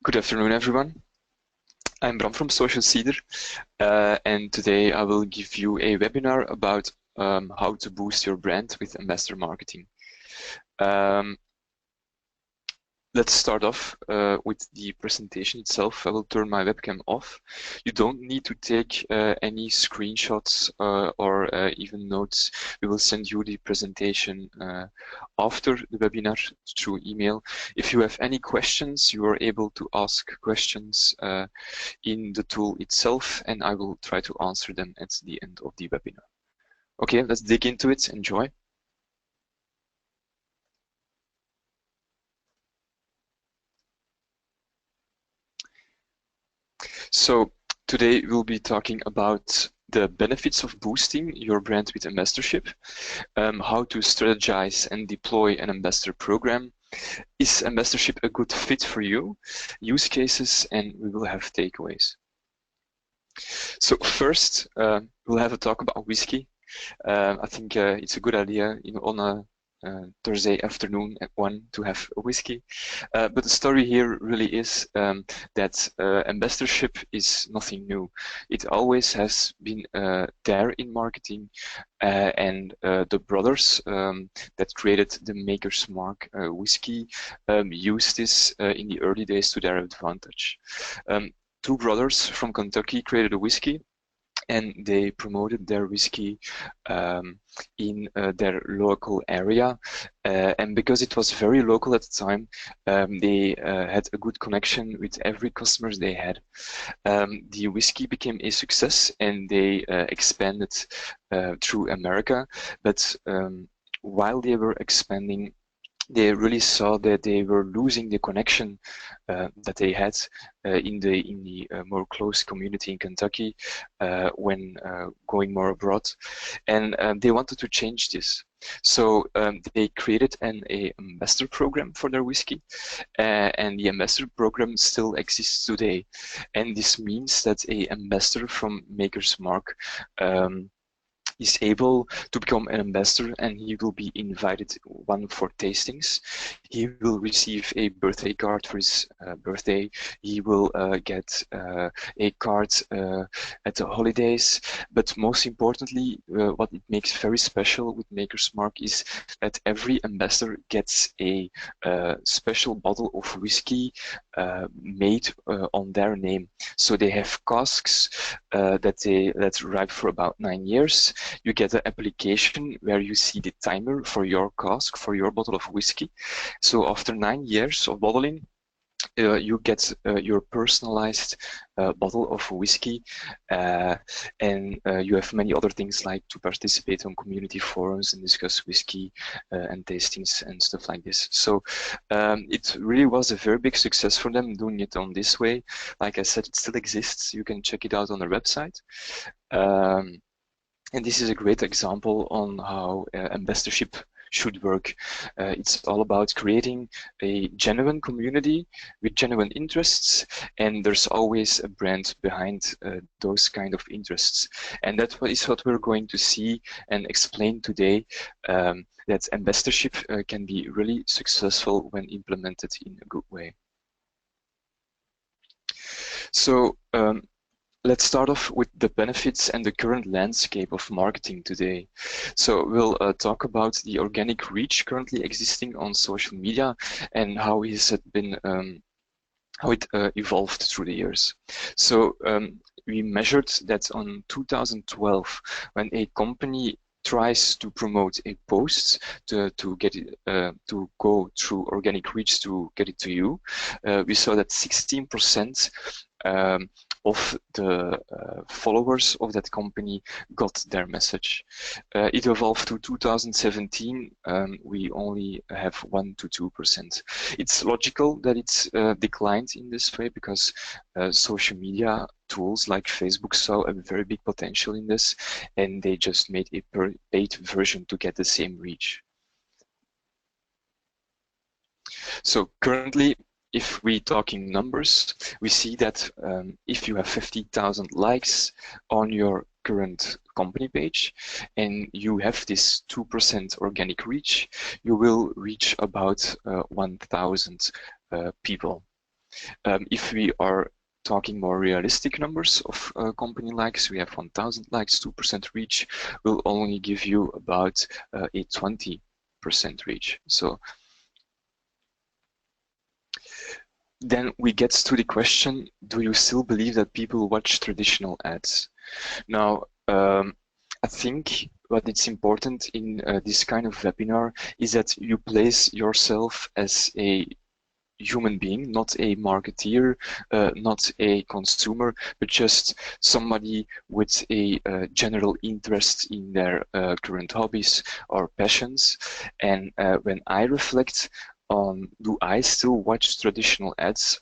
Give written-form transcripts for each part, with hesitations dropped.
Good afternoon, everyone. I'm Bram from Social Cedar, and today I will give you a webinar about how to boost your brand with ambassador marketing. Let's start off with the presentation itself. I will turn my webcam off. You don't need to take any screenshots or even notes. We will send you the presentation after the webinar through email. If you have any questions, you are able to ask questions in the tool itself, and I will try to answer them at the end of the webinar. Okay, let's dig into it. Enjoy. So today we'll be talking about the benefits of boosting your brand with ambassadorship, how to strategize and deploy an ambassador program. Is ambassadorship a good fit for you? Use cases, and we will have takeaways. So first, we'll have a talk about whiskey. I think it's a good idea, on a Thursday afternoon at 1 to have a whiskey. But the story here really is that ambassadorship is nothing new. It always has been there in marketing, and the brothers that created the Maker's Mark whiskey used this in the early days to their advantage. Two brothers from Kentucky created a whiskey, and they promoted their whiskey in their local area, and because it was very local at the time, they had a good connection with every customers they had. The whiskey became a success, and they expanded through America, but while they were expanding, they really saw that they were losing the connection that they had in the more close community in Kentucky when going more abroad, and they wanted to change this. So they created an ambassador program for their whiskey, and the ambassador program still exists today. And this means that an ambassador from Maker's Mark is able to become an ambassador, and he will be invited for tastings. He will receive a birthday card for his birthday. He will get a card at the holidays. But most importantly, what it makes very special with Maker's Mark is that every ambassador gets a special bottle of whiskey made on their name. So they have casks that ripe for about 9 years. You get an application where you see the timer for your cask, for your bottle of whiskey. So after 9 years of bottling, you get your personalized bottle of whiskey, and you have many other things like to participate on community forums and discuss whiskey and tastings and stuff like this. So it really was a very big success for them doing it on this way. Like I said, it still exists. You can check it out on their website. And this is a great example on how ambassadorship should work. It's all about creating a genuine community with genuine interests, and there's always a brand behind those kind of interests. And that is what we're going to see and explain today, that ambassadorship can be really successful when implemented in a good way. So let's start off with the benefits and the current landscape of marketing today. So we'll talk about the organic reach currently existing on social media and how it evolved through the years. So we measured that on 2012, when a company tries to promote a post to get it to go through organic reach to get it to you, we saw that 16% of the followers of that company got their message. It evolved to 2017. We only have 1 to 2%. It's logical that it's declined in this way because social media tools like Facebook saw a very big potential in this, and they just made a paid version to get the same reach. So currently, if we talking numbers, we see that if you have 50,000 likes on your current company page and you have this 2% organic reach, you will reach about 1,000 people. If we are talking more realistic numbers of company likes, we have 1,000 likes, 2% reach will only give you about a 20% reach. So then we get to the question, do you still believe that people watch traditional ads? Now, I think what it's important in this kind of webinar is that you place yourself as a human being, not a marketeer, not a consumer, but just somebody with a general interest in their current hobbies or passions. And when I reflect on, do I still watch traditional ads?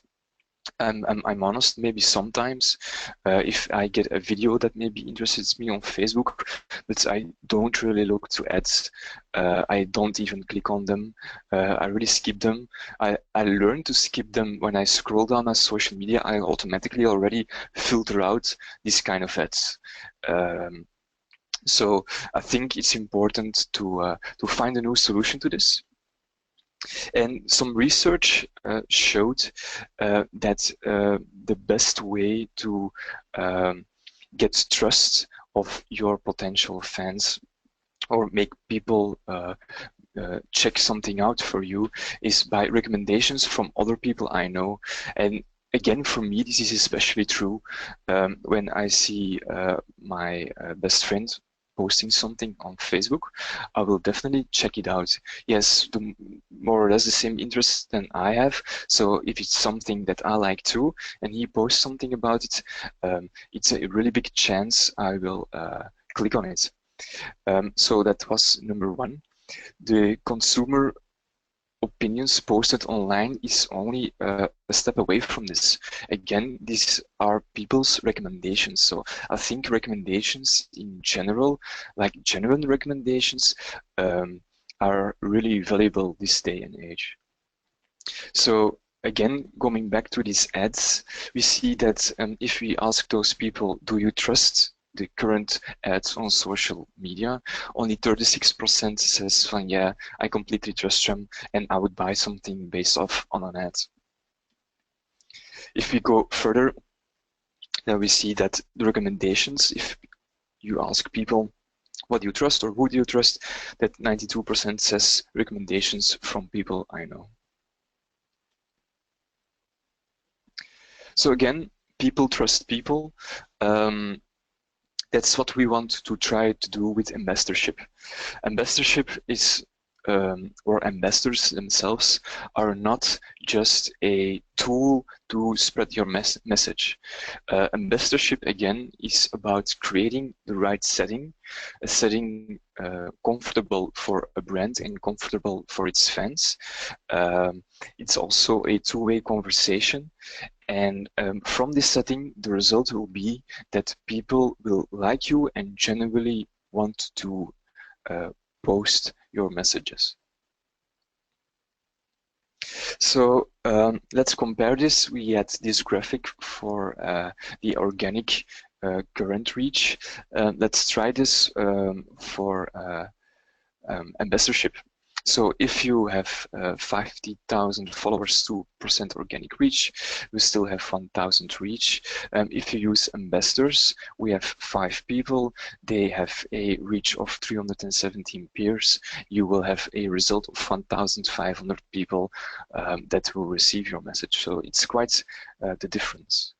I'm honest, maybe sometimes if I get a video that maybe interests me on Facebook, but I don't really look to ads. I don't even click on them. I really skip them. I learned to skip them when I scroll down my social media. I automatically already filter out this kind of ads. So I think it's important to find a new solution to this. And some research showed that the best way to get trust of your potential fans or make people check something out for you is by recommendations from other people I know. And again, for me, this is especially true when I see my best friend posting something on Facebook. I will definitely check it out. Yes, more or less the same interests than I have. So if it's something that I like too, and he posts something about it, it's a really big chance I will click on it. So that was number one. The consumer opinions posted online is only a step away from this. Again, these are people's recommendations. So I think recommendations in general, like genuine recommendations, are really valuable this day and age. So again, going back to these ads, we see that if we ask those people, do you trust the current ads on social media, only 36% says, yeah, I completely trust them and I would buy something based off on an ad. If we go further, then we see that the recommendations, if you ask people what do you trust or who do you trust, that 92% says recommendations from people I know. So again, people trust people. That's what we want to try to do with ambassadorship. Ambassadorship is, or ambassadors themselves are not just a tool to spread your message. Ambassadorship, again, is about creating the right setting, a setting comfortable for a brand and comfortable for its fans. It's also a two-way conversation. And from this setting, the result will be that people will like you and genuinely want to post your messages. So let's compare this. We had this graphic for the organic current reach. Let's try this for ambassadorship. So if you have 50,000 followers, 2% organic reach, we still have 1,000 reach. If you use ambassadors, we have 5 people. They have a reach of 317 peers. You will have a result of 1,500 people that will receive your message. So it's quite the difference.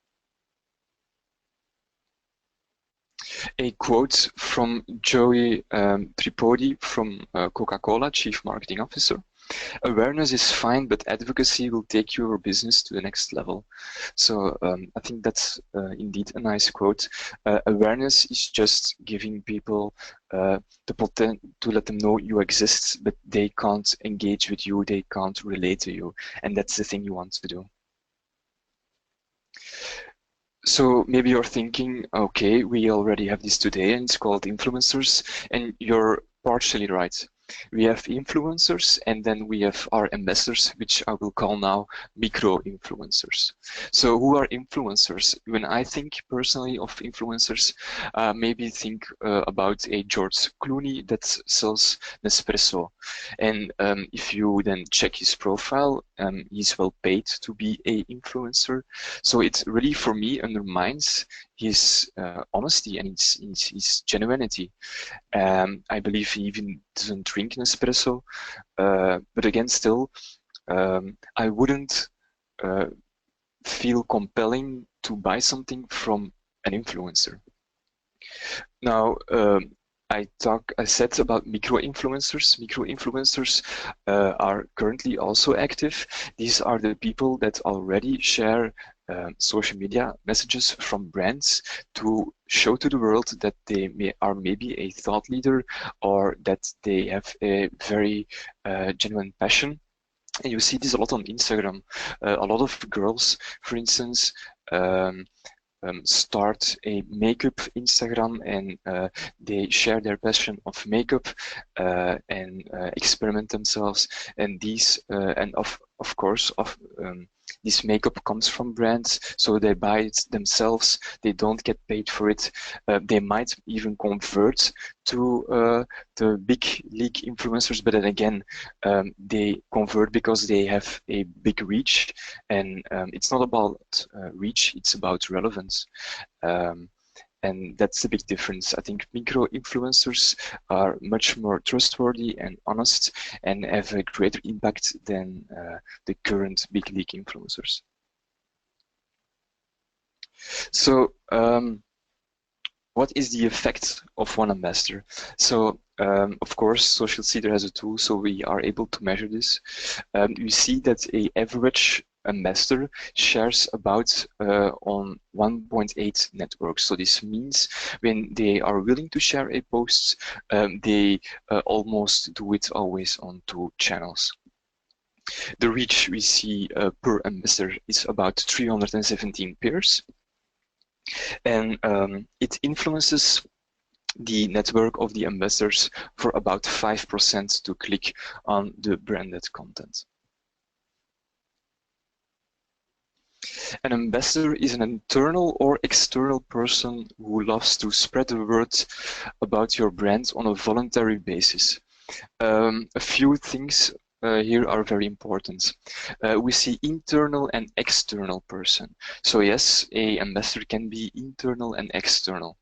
A quote from Joey Tripodi from Coca-Cola, Chief Marketing Officer. Awareness is fine, but advocacy will take your business to the next level. So I think that's indeed a nice quote. Awareness is just giving people the potential to let them know you exist, but they can't engage with you, they can't relate to you. And that's the thing you want to do. So maybe you're thinking, okay, we already have this today and it's called influencers, and you're partially right. We have influencers and then we have our ambassadors, which I will call now micro-influencers. So who are influencers? When I think personally of influencers, maybe think about a George Clooney that sells Nespresso. And if you then check his profile, he's well paid to be a influencer. So it really, for me, undermines his honesty and his genuinity. I believe he even doesn't drink an espresso, but again, still, I wouldn't feel compelling to buy something from an influencer. Now, I said about micro-influencers. Micro-influencers are currently also active. These are the people that already share social media messages from brands to show to the world that they are maybe a thought leader, or that they have a very genuine passion. And you see this a lot on Instagram. A lot of girls, for instance, start a makeup Instagram, and they share their passion of makeup and experiment themselves. And these and of course this makeup comes from brands, so they buy it themselves. They don't get paid for it. They might even convert to the big league influencers, but then again, they convert because they have a big reach, and it's not about reach, it's about relevance. And that's the big difference. I think micro-influencers are much more trustworthy and honest and have a greater impact than the current big league influencers. So what is the effect of one ambassador? So of course, Social Seeder has a tool, so we are able to measure this. You see that an average ambassador shares about on 1.8 networks. So this means when they are willing to share a post, they almost do it always on 2 channels. The reach we see per ambassador is about 317 pairs, and it influences the network of the ambassadors for about 5% to click on the branded content. An ambassador is an internal or external person who loves to spread the word about your brand on a voluntary basis. A few things here are very important. We see internal and external person. So yes, an ambassador can be internal and external.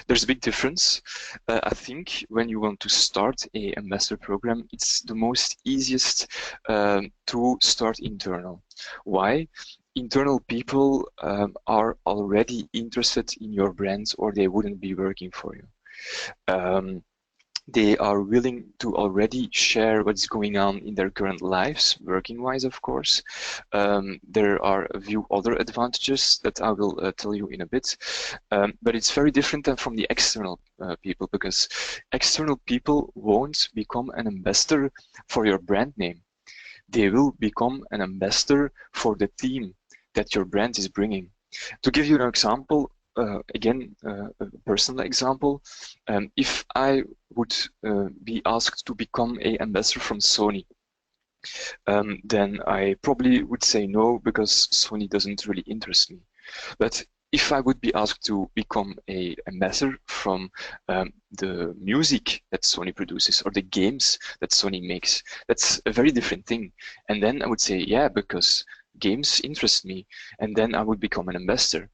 There's a big difference. I think when you want to start an ambassador program, it's the most easiest to start internal. Why? Internal people are already interested in your brand, or they wouldn't be working for you. They are willing to already share what's going on in their current lives, working-wise, of course. There are a few other advantages that I will tell you in a bit, but it's very different than from the external people, because external people won't become an ambassador for your brand name. They will become an ambassador for the theme that your brand is bringing. To give you an example, again, a personal example, if I would be asked to become an ambassador from Sony, then I probably would say no, because Sony doesn't really interest me. But if I would be asked to become an ambassador from the music that Sony produces or the games that Sony makes, that's a very different thing. And then I would say, yeah, because games interest me, and then I would become an ambassador.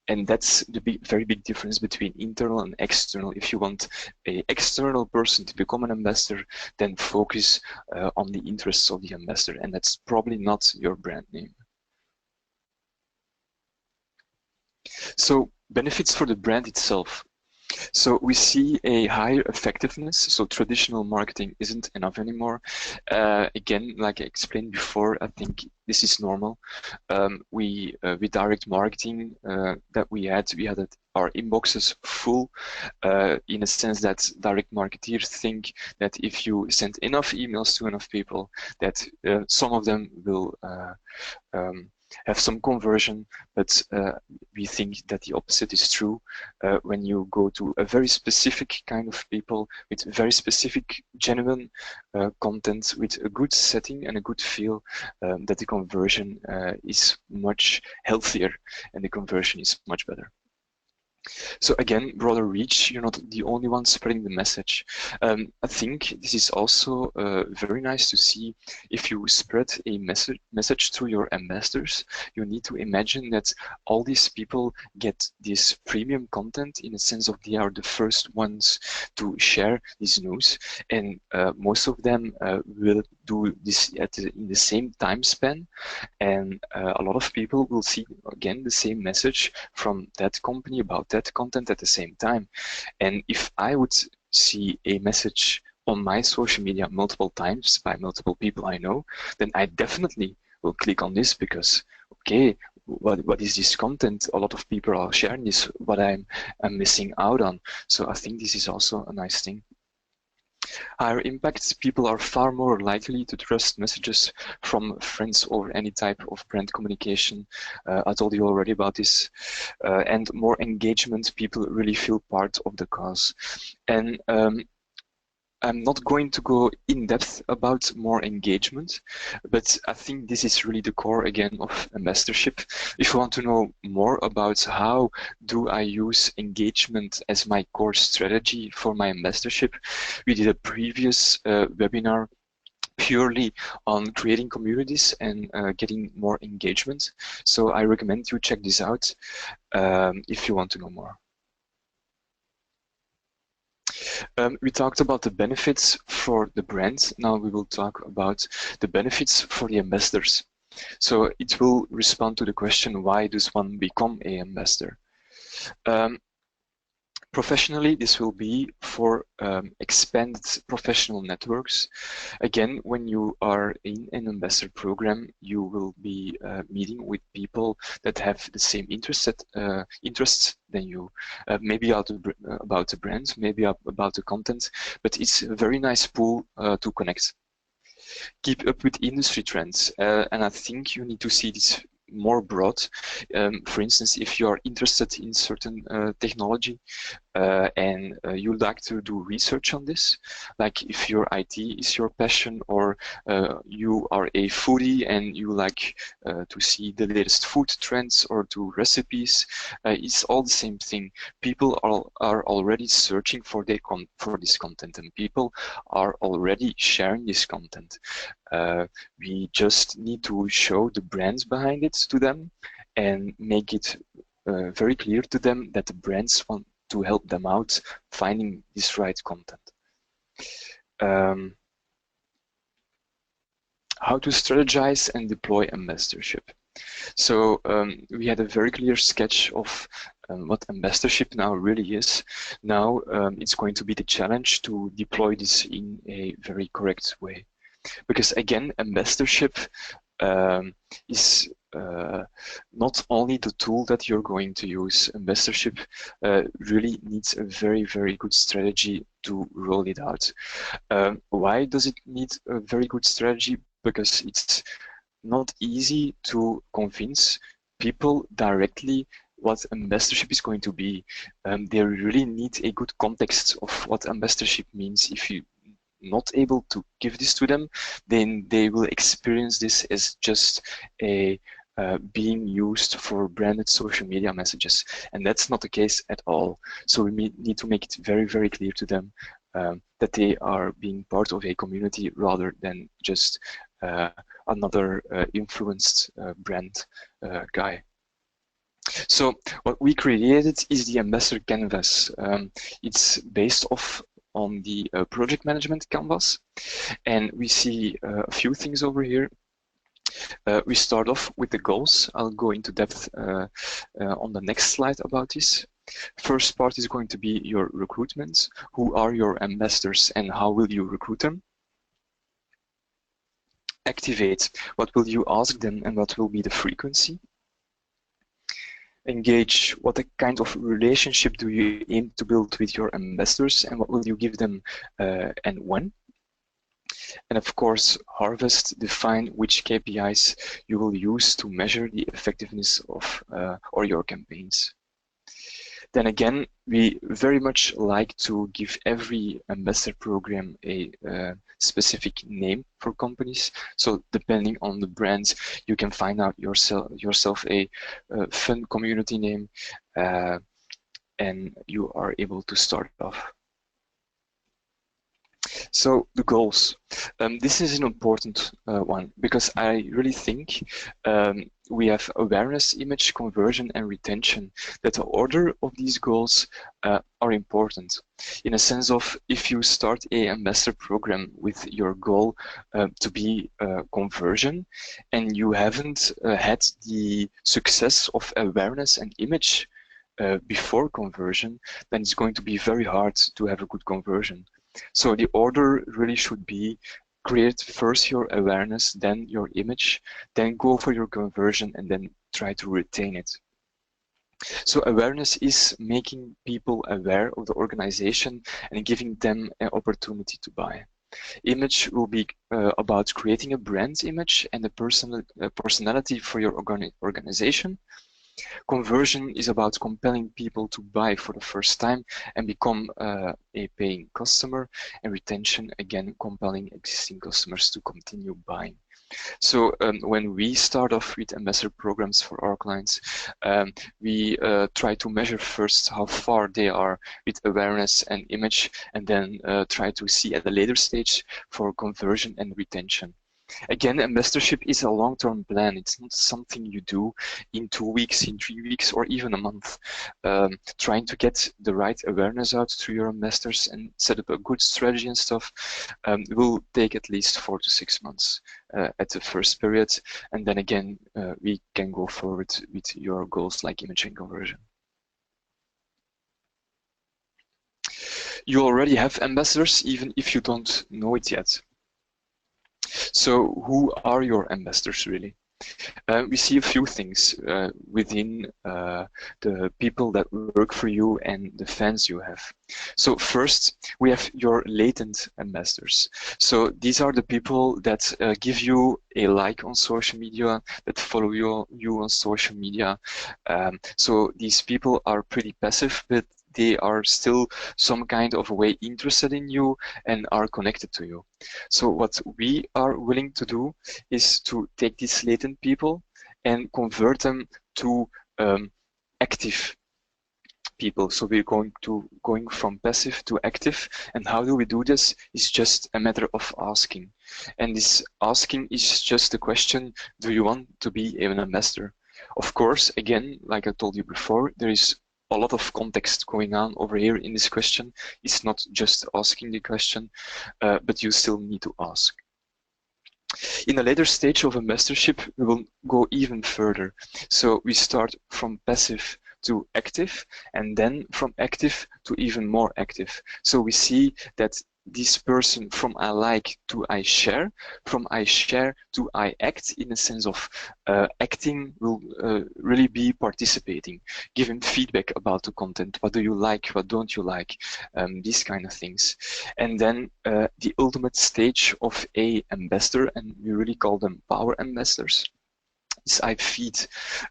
And that's the very big difference between internal and external. If you want an external person to become an ambassador, then focus on the interests of the ambassador, and that's probably not your brand name. So benefits for the brand itself. So we see a higher effectiveness, so traditional marketing isn't enough anymore. Again, like I explained before, I think this is normal. With direct marketing that we had our inboxes full, in a sense that direct marketeers think that if you send enough emails to enough people, that some of them will have some conversion, but we think that the opposite is true. When you go to a very specific kind of people with very specific, genuine content, with a good setting and a good feel, that the conversion is much healthier and the conversion is much better. So again, broader reach, you're not the only one spreading the message. I think this is also very nice to see. If you spread a message through your ambassadors, you need to imagine that all these people get this premium content in the sense of they are the first ones to share this news, and most of them will do this in the same time span, and a lot of people will see again the same message from that company about that content at the same time. And if I would see a message on my social media multiple times by multiple people I know, then I definitely will click on this because, okay, what is this content? A lot of people are sharing this, what I'm missing out on. So I think this is also a nice thing. Higher impact, people are far more likely to trust messages from friends over any type of brand communication. I told you already about this. And more engagement, people really feel part of the cause. And I'm not going to go in depth about more engagement, but I think this is really the core again of ambassadorship. If you want to know more about how do I use engagement as my core strategy for my ambassadorship, we did a previous webinar purely on creating communities and getting more engagement. So I recommend you check this out if you want to know more. We talked about the benefits for the brand. Now we will talk about the benefits for the ambassadors. So it will respond to the question, why does one become an ambassador? Professionally, this will be for expanded professional networks. Again, when you are in an ambassador program, you will be meeting with people that have the same interests than you. Maybe about the brand, maybe about the content, but it's a very nice pool to connect. Keep up with industry trends, and I think you need to see this more broad. For instance, if you are interested in certain technology and you like to do research on this, like if your IT is your passion, or you are a foodie and you like to see the latest food trends or do recipes, it's all the same thing. People are already searching for this content, and people are already sharing this content. We just need to show the brands behind it to them and make it very clear to them that the brands want to help them out finding this right content. How to strategize and deploy ambassadorship. So we had a very clear sketch of what ambassadorship now really is. Now it's going to be the challenge to deploy this in a very correct way. Because again, ambassadorship is not only the tool that you're going to use. Ambassadorship really needs a very, very good strategy to roll it out. Why does it need a very good strategy? Because it's not easy to convince people directly what ambassadorship is going to be. They really need a good context of what ambassadorship means. If you not able to give this to them, then they will experience this as just a being used for branded social media messages, and that's not the case at all. So we need to make it very, very clear to them that they are being part of a community rather than just another influenced brand guy. So what we created is the ambassador canvas. It's based on the project management canvas, and we see a few things over here. We start off with the goals. I'll go into depth on the next slide about this. First part is going to be your recruitment. Who are your ambassadors and how will you recruit them? Activate. What will you ask them and what will be the frequency? Engage. What kind of relationship do you aim to build with your ambassadors and what will you give them and when? And of course, harvest. Define which KPIs you will use to measure the effectiveness of or your campaigns. Then again, we very much like to give every ambassador program a specific name for companies. So depending on the brands, you can find out yourself a fun community name, and you are able to start off. So the goals. This is an important one because I really think we have awareness, image, conversion, and retention. That the order of these goals are important. In a sense of, if you start a ambassador program with your goal to be conversion, and you haven't had the success of awareness and image before conversion, then it's going to be very hard to have a good conversion. So the order really should be create first your awareness, then your image, then go for your conversion, and then try to retain it. So awareness is making people aware of the organization and giving them an opportunity to buy. Image will be about creating a brand image and a personality for your organization. Conversion is about compelling people to buy for the first time and become a paying customer, and retention, again, compelling existing customers to continue buying. So when we start off with ambassador programs for our clients, we try to measure first how far they are with awareness and image, and then try to see at a later stage for conversion and retention. Again, ambassadorship is a long-term plan. It's not something you do in 2 weeks, in 3 weeks, or even a month. Trying to get the right awareness out through your ambassadors and set up a good strategy and stuff will take at least 4 to 6 months at the first period. And then again, we can go forward with your goals like image and conversion. You already have ambassadors, even if you don't know it yet. So who are your ambassadors really? We see a few things within the people that work for you and the fans you have. So first, we have your latent ambassadors. So these are the people that give you a like on social media, that follow you on social media. So these people are pretty passive, but they are still some kind of way interested in you and are connected to you. So what we are willing to do is to take these latent people and convert them to active people. So we're going from passive to active. And how do we do this? It's just a matter of asking. And this asking is just the question, do you want to be an ambassador? Of course, again, like I told you before, there is a lot of context going on over here in this question. It's not just asking the question, but you still need to ask. In a later stage of ambassadorship, we will go even further. So we start from passive to active, and then from active to even more active. So we see that this person from I like to I share, from I share to I act, in the sense of acting will really be participating, giving feedback about the content. What do you like? What don't you like? These kind of things. And then the ultimate stage of a ambassador, and we really call them power ambassadors, is I feed.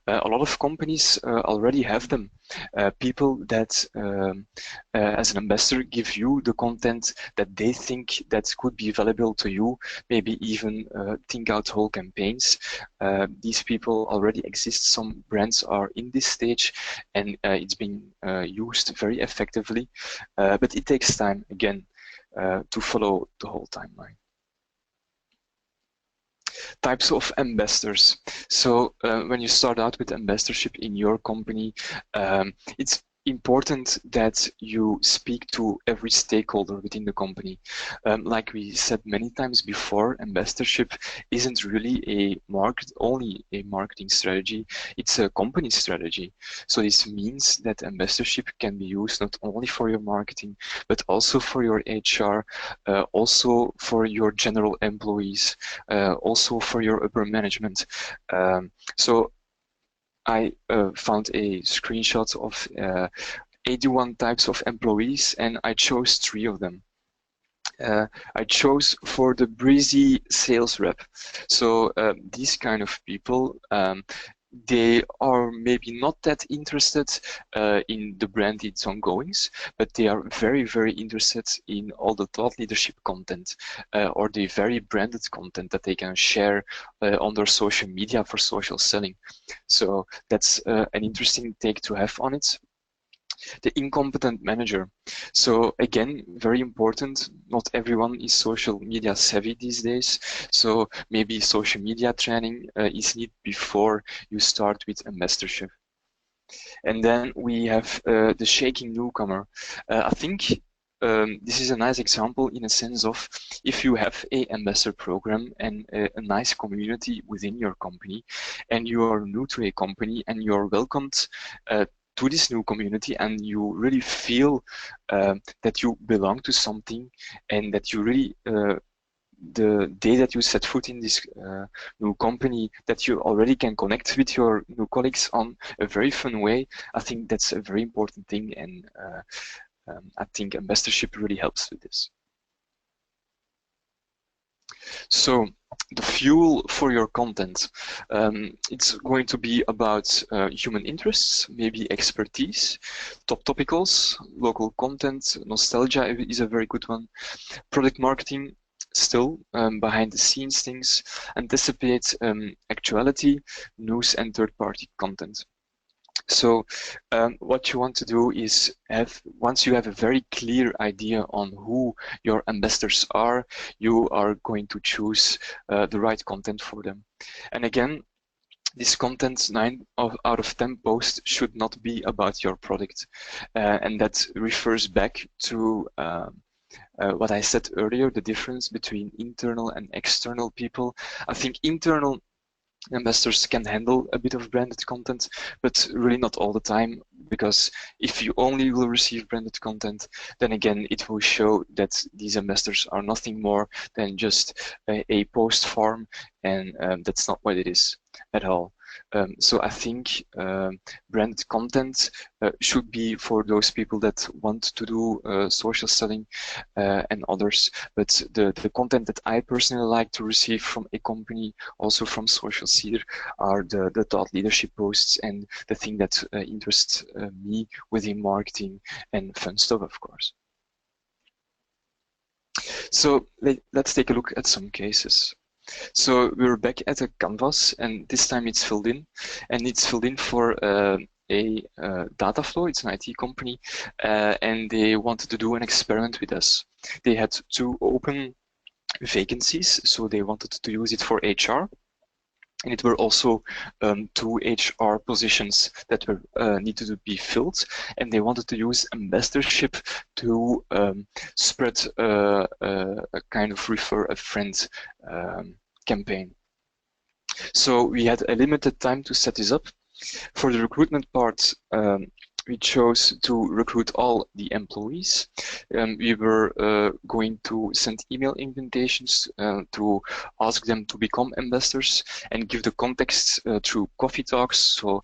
A lot of companies already have them. People that, as an ambassador, give you the content that they think that could be valuable to you, maybe even think out whole campaigns. These people already exist. Some brands are in this stage, and it's being used very effectively. But it takes time, again, to follow the whole timeline. Types of ambassadors. So when you start out with ambassadorship in your company, it's important that you speak to every stakeholder within the company. Like we said many times before, ambassadorship isn't really only a marketing strategy, it's a company strategy. So this means that ambassadorship can be used not only for your marketing, but also for your HR, also for your general employees, also for your upper management. So I found a screenshot of 81 types of employees, and I chose 3 of them. I chose for the breezy sales rep. So these kind of people, they are maybe not that interested in the brand its ongoings, but they are very, very interested in all the thought leadership content or the very branded content that they can share on their social media for social selling. So that's an interesting take to have on it. The incompetent manager. So again, very important. Not everyone is social media savvy these days. So maybe social media training is needed before you start with ambassadorship. And then we have the shaking newcomer. I think this is a nice example in a sense of if you have a ambassador program and a nice community within your company, and you are new to a company and you are welcomed to this new community, and you really feel that you belong to something, and that you really the day that you set foot in this new company, that you already can connect with your new colleagues on a very fun way. I think that's a very important thing, and I think ambassadorship really helps with this. So the fuel for your content, it's going to be about human interests, maybe expertise, top topicals, local content, nostalgia is a very good one, product marketing, still behind the scenes things, anticipate actuality, news, and third-party content. So what you want to do is once you have a very clear idea on who your ambassadors are, you are going to choose the right content for them. And again, this content, 9 out of 10 posts should not be about your product. And that refers back to what I said earlier, the difference between internal and external people. I think internal ambassadors can handle a bit of branded content, but really not all the time, because if you only will receive branded content, then again it will show that these ambassadors are nothing more than just a post farm, and that's not what it is at all. So I think branded content should be for those people that want to do social selling and others. But the content that I personally like to receive from a company, also from Social Seeder, are the thought leadership posts and the thing that interests me within marketing and fun stuff, of course. So let's take a look at some cases. So we're back at a canvas, and this time it's filled in, and it's filled in for a data flow. It's an IT company, and they wanted to do an experiment with us. They had 2 open vacancies, so they wanted to use it for HR. And it were also 2 HR positions that were needed to be filled, and they wanted to use ambassadorship to spread a kind of refer a friend campaign. So we had a limited time to set this up. For the recruitment part, we chose to recruit all the employees. We were going to send email invitations to ask them to become ambassadors and give the context through coffee talks. So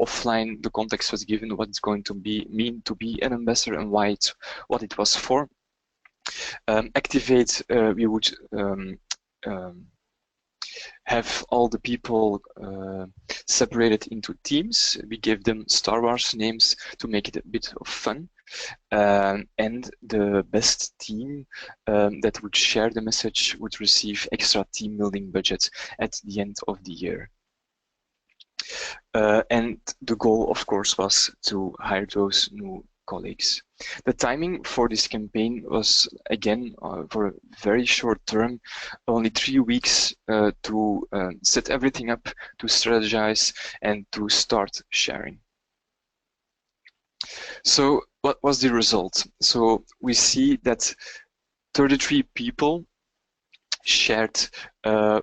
offline, the context was given what it's going to mean to be an ambassador and what it was for. Activate, we would have all the people separated into teams. We gave them Star Wars names to make it a bit of fun. And the best team that would share the message would receive extra team building budget at the end of the year. And the goal, of course, was to hire those new colleagues. The timing for this campaign was, again, for a very short term, only 3 weeks to set everything up, to strategize, and to start sharing. So what was the result? So we see that 33 people shared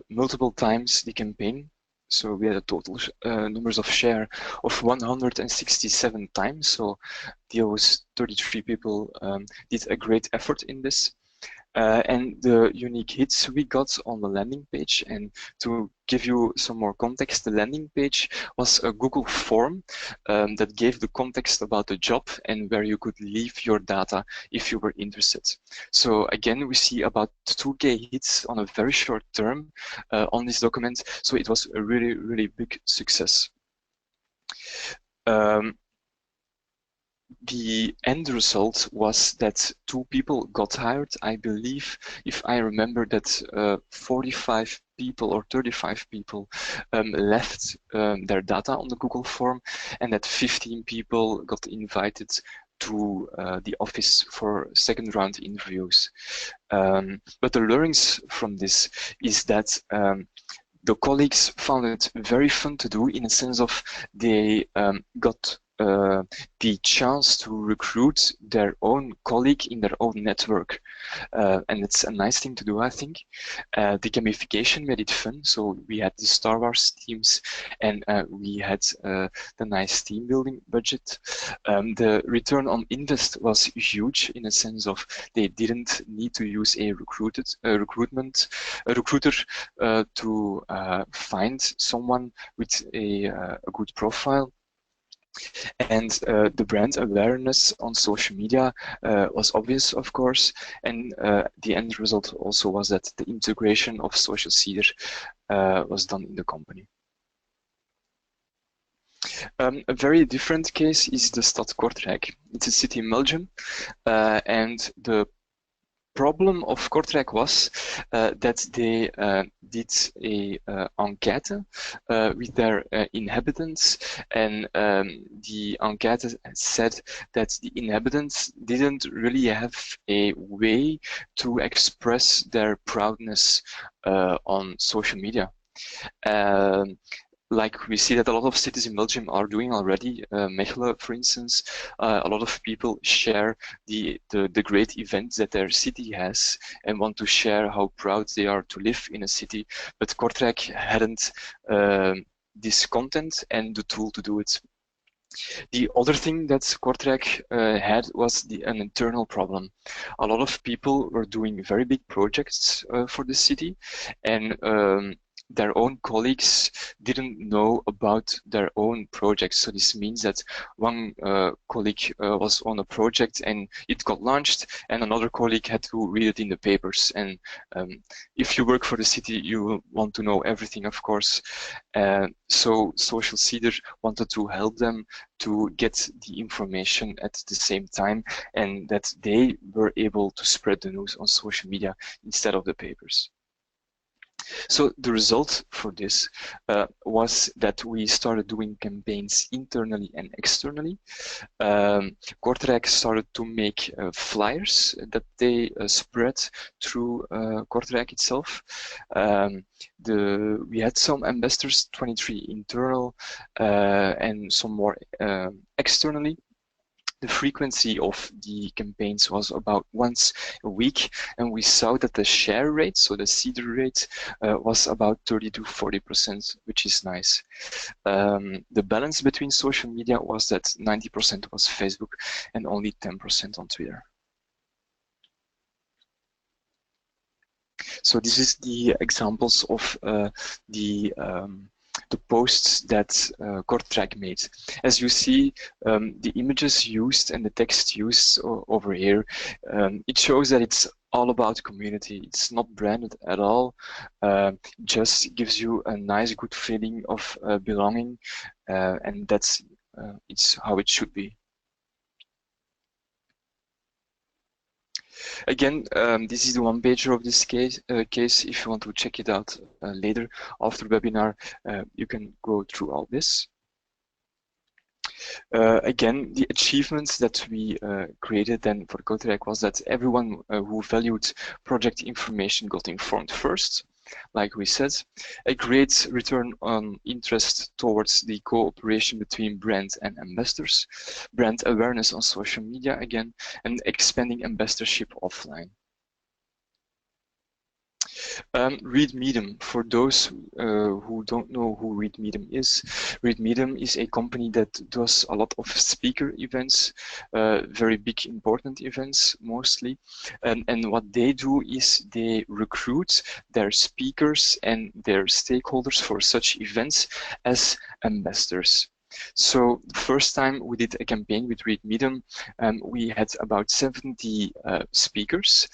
multiple times the campaign. So we had a total numbers of share of 167 times. So those 33 people did a great effort in this. And the unique hits we got on the landing page, and to give you some more context, the landing page was a Google form that gave the context about the job and where you could leave your data if you were interested. So again, we see about 2K hits on a very short term on this document, so it was a really, really big success. the end result was that 2 people got hired. I believe, if I remember, that 45 people or 35 people left their data on the Google form, and that 15 people got invited to the office for second round interviews. But the learnings from this is that the colleagues found it very fun to do, in a sense of they got the chance to recruit their own colleague in their own network. And it's a nice thing to do, I think. The gamification made it fun. So we had the Star Wars teams, and we had the nice team building budget. The return on invest was huge, in a sense of they didn't need to use a recruiter to find someone with a good profile. And the brand awareness on social media was obvious, of course, and the end result also was that the integration of social seeder was done in the company. A very different case is the Stad Kortrijk. It's a city in Belgium, and the problem of Kortrijk was that they did a enquête with their inhabitants, and the enquête said that the inhabitants didn't really have a way to express their proudness on social media. Like we see that a lot of cities in Belgium are doing already. Mechelen, for instance, a lot of people share the great events that their city has and want to share how proud they are to live in a city. But Kortrijk hadn't this content and the tool to do it. The other thing that Kortrijk had was an internal problem. A lot of people were doing very big projects for the city, and their own colleagues didn't know about their own projects. So this means that one colleague was on a project and it got launched, and another colleague had to read it in the papers. And if you work for the city, you want to know everything, of course. So Social Seeder wanted to help them to get the information at the same time, and that they were able to spread the news on social media instead of the papers. So the result for this was that we started doing campaigns internally and externally. Kortrijk started to make flyers that they spread through Kortrijk itself. We had some ambassadors, 23 internal and some more externally. The frequency of the campaigns was about once a week, and we saw that the share rate, so the seeder rate, was about 30 to 40%, which is nice. The balance between social media was that 90% was Facebook and only 10% on Twitter. So this is the examples of the posts that Kortrijk made. As you see, the images used and the text used over here, it shows that it's all about community. It's not branded at all. Just gives you a nice, good feeling of belonging, and that's it's how it should be. Again, this is the one pager of this case. If you want to check it out later after the webinar, you can go through all this. Again, the achievements that we created then for Kortrijk was that everyone who valued project information got informed first. Like we said, a great return on interest towards the cooperation between brand and ambassadors, brand awareness on social media again, and expanding ambassadorship offline. Read Medium, for those who don't know who Read Medium is a company that does a lot of speaker events, very big important events mostly, and what they do is they recruit their speakers and their stakeholders for such events as ambassadors. So the first time we did a campaign with Read Medium, we had about 70 speakers.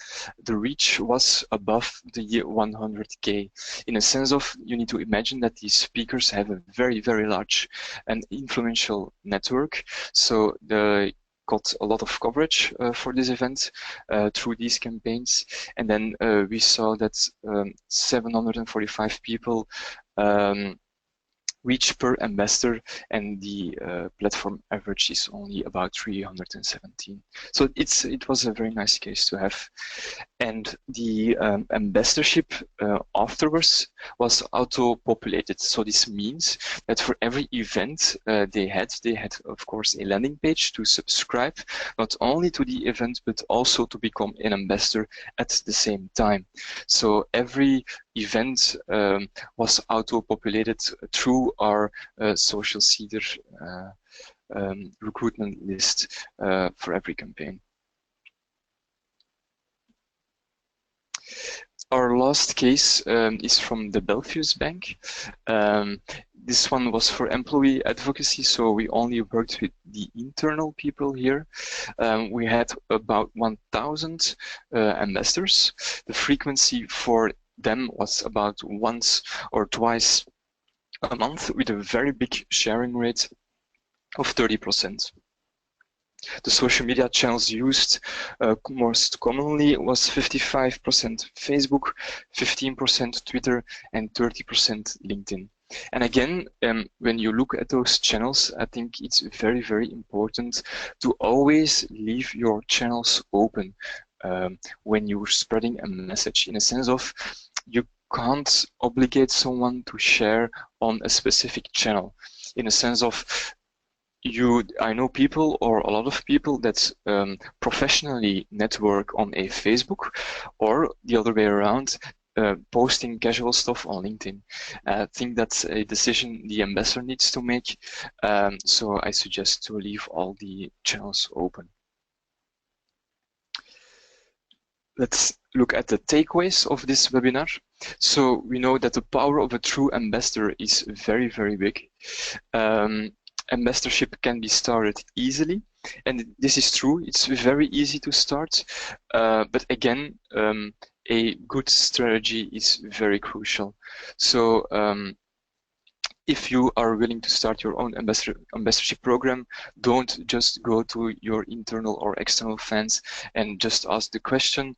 The reach was above the 100K. In a sense of, you need to imagine that these speakers have a very, very large and influential network. So the got a lot of coverage for this event through these campaigns. And then we saw that 745 people reach per ambassador, and the platform average is only about 317. So it was a very nice case to have. And the ambassadorship afterwards was auto-populated. So this means that for every event they had of course a landing page to subscribe, not only to the event but also to become an ambassador at the same time. So every event was auto-populated through our Social Seeder recruitment list for every campaign. Our last case is from the Belfius Bank. This one was for employee advocacy, so we only worked with the internal people here. We had about 1,000 ambassadors. The frequency for them was about once or twice a month, with a very big sharing rate of 30%. The social media channels used most commonly was 55% Facebook, 15% Twitter, and 30% LinkedIn. And again, when you look at those channels, I think it's very, very important to always leave your channels open when you're spreading a message, in a sense of you can't obligate someone to share on a specific channel, in a sense of I know people, or a lot of people, that professionally network on a Facebook, or the other way around, posting casual stuff on LinkedIn. I think that's a decision the ambassador needs to make, so I suggest to leave all the channels open. Let's look at the takeaways of this webinar. So we know that the power of a true ambassador is very, very big. Ambassadorship can be started easily, and this is true. It's very easy to start, but again, a good strategy is very crucial. So if you are willing to start your own ambassadorship program, don't just go to your internal or external fans and just ask the question.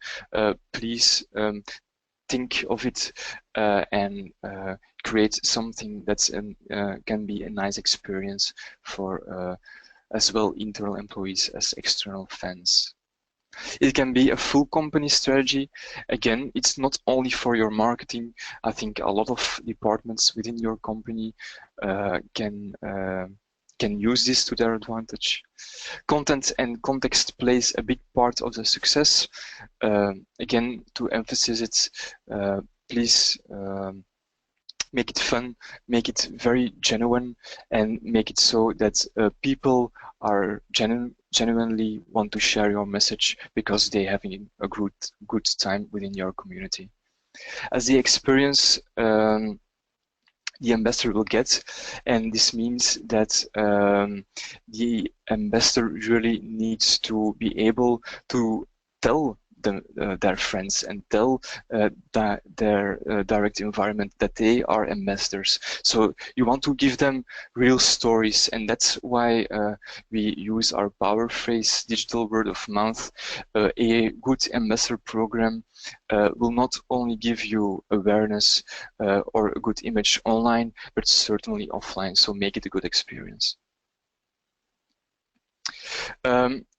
Please think of it and create something that can be a nice experience for as well internal employees as external fans. It can be a full company strategy. Again, it's not only for your marketing. I think a lot of departments within your company can use this to their advantage. Content and context plays a big part of the success. Again, to emphasize it, please make it fun, make it very genuine, and make it so that people are genuinely want to share your message because they're having a good time within your community. As the experience the ambassador will get, and this means that the ambassador really needs to be able to tell their friends and tell their direct environment that they are ambassadors. So you want to give them real stories, and that's why we use our power phrase, digital word of mouth. A good ambassador program will not only give you awareness or a good image online, but certainly offline, so make it a good experience.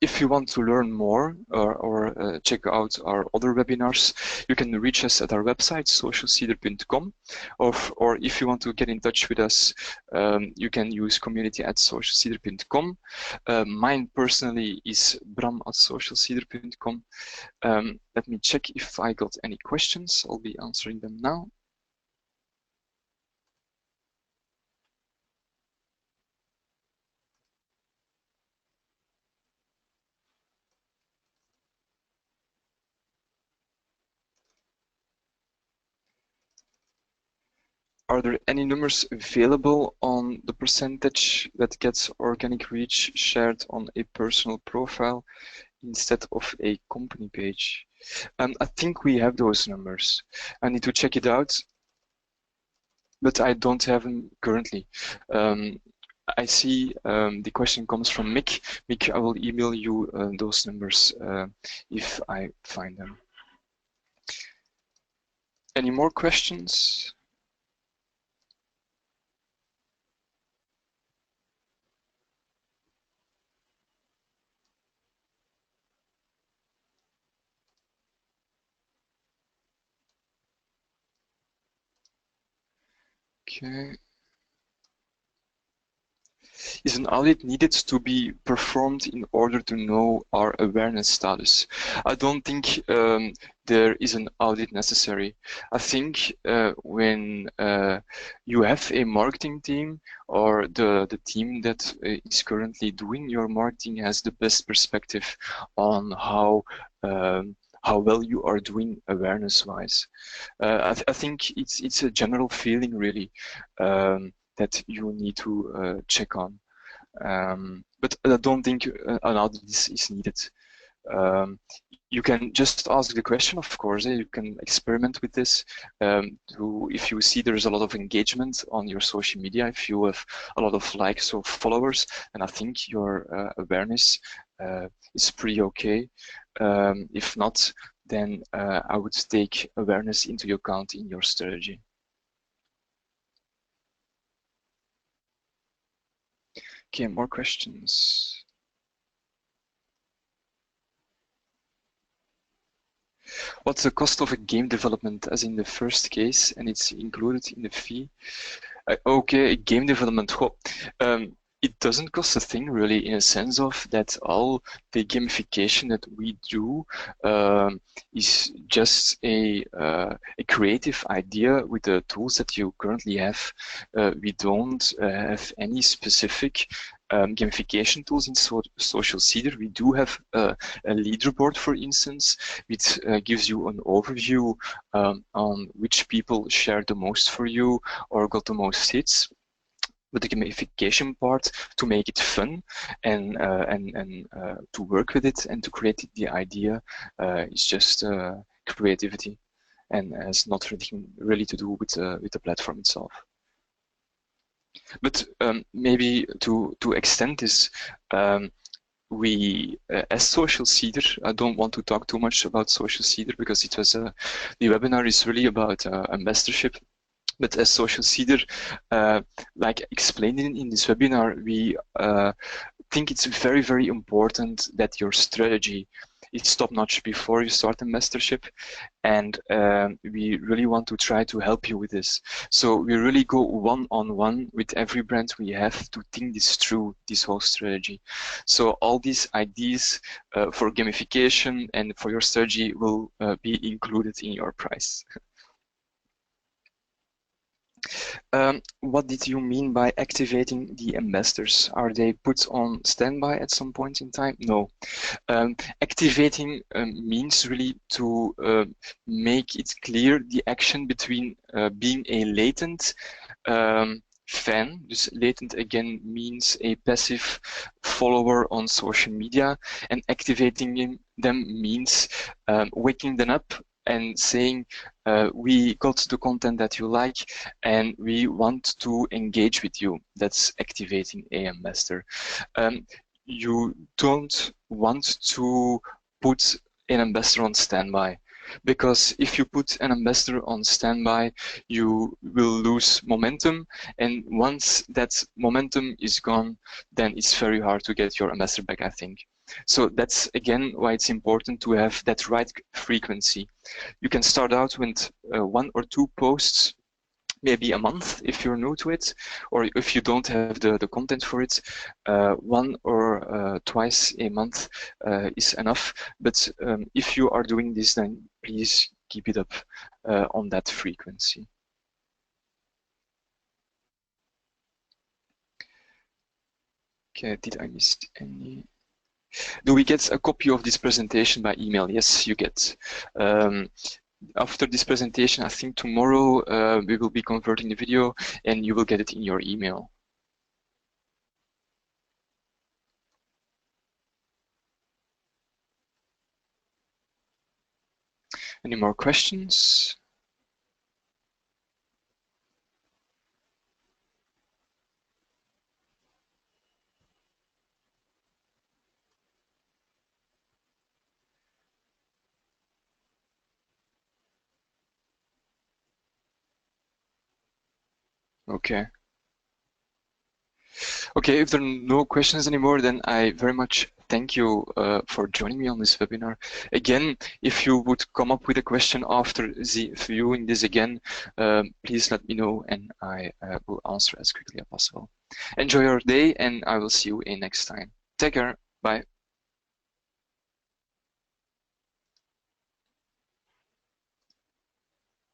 If you want to learn more or check out our other webinars, you can reach us at our website, socialseeder.com, or if you want to get in touch with us, you can use community@socialseeder.com. Mine personally is bram@socialseeder.com. Let me check if I got any questions. I'll be answering them now. Are there any numbers available on the percentage that gets organic reach shared on a personal profile instead of a company page? I think we have those numbers. I need to check it out, but I don't have them currently. I see the question comes from Mick. Mick, I will email you those numbers if I find them. Any more questions? Okay. Is an audit needed to be performed in order to know our awareness status? I don't think there is an audit necessary. I think when you have a marketing team or the team that is currently doing your marketing has the best perspective on how well you are doing awareness-wise. I think it's a general feeling really that you need to check on. But I don't think an audit is needed. You can just ask the question, of course. You can experiment with this. If you see there's a lot of engagement on your social media, if you have a lot of likes or followers, then I think your awareness is pretty okay. If not, then I would take awareness into account in your strategy. Okay, more questions. What's the cost of a game development as in the first case, and it's included in the fee? Okay, game development. It doesn't cost a thing really, in a sense of that all the gamification that we do is just a creative idea with the tools that you currently have. We don't have any specific gamification tools in Social Seeder. We do have a leaderboard, for instance, which gives you an overview on which people share the most for you or got the most hits. But the gamification part, to make it fun and to work with it and to create the idea is just creativity and has not really to do with the platform itself. But maybe to extend this, we, as Social Seeder, I don't want to talk too much about Social Seeder because it was the webinar is really about ambassadorship. But as Social Seeder, like explained in this webinar, we think it's very, very important that your strategy is top-notch before you start ambassadorship, and we really want to try to help you with this. So we really go one-on-one with every brand we have to think this through, this whole strategy. So all these ideas for gamification and for your strategy will be included in your price. What did you mean by activating the ambassadors? Are they put on standby at some point in time? No. Activating means really to make it clear the action between being a latent fan. Dus latent again means a passive follower on social media, and activating them means waking them up and saying, we got the content that you like and we want to engage with you. That's activating a ambassador. You don't want to put an ambassador on standby, because if you put an ambassador on standby, you will lose momentum, and once that momentum is gone, then it's very hard to get your ambassador back, I think. So that's again why it's important to have that right frequency. You can start out with 1 or 2 posts, maybe a month if you're new to it, or if you don't have the content for it, 1 or twice a month is enough. But if you are doing this, then please keep it up on that frequency. Okay, did I miss any? Do we get a copy of this presentation by email? Yes, you get. After this presentation, I think tomorrow we will be converting the video and you will get it in your email. Any more questions? Okay. Okay, if there are no questions anymore, then I very much thank you for joining me on this webinar. Again, if you would come up with a question after viewing this again, please let me know and I will answer as quickly as possible. Enjoy your day and I will see you in next time. Take care. Bye.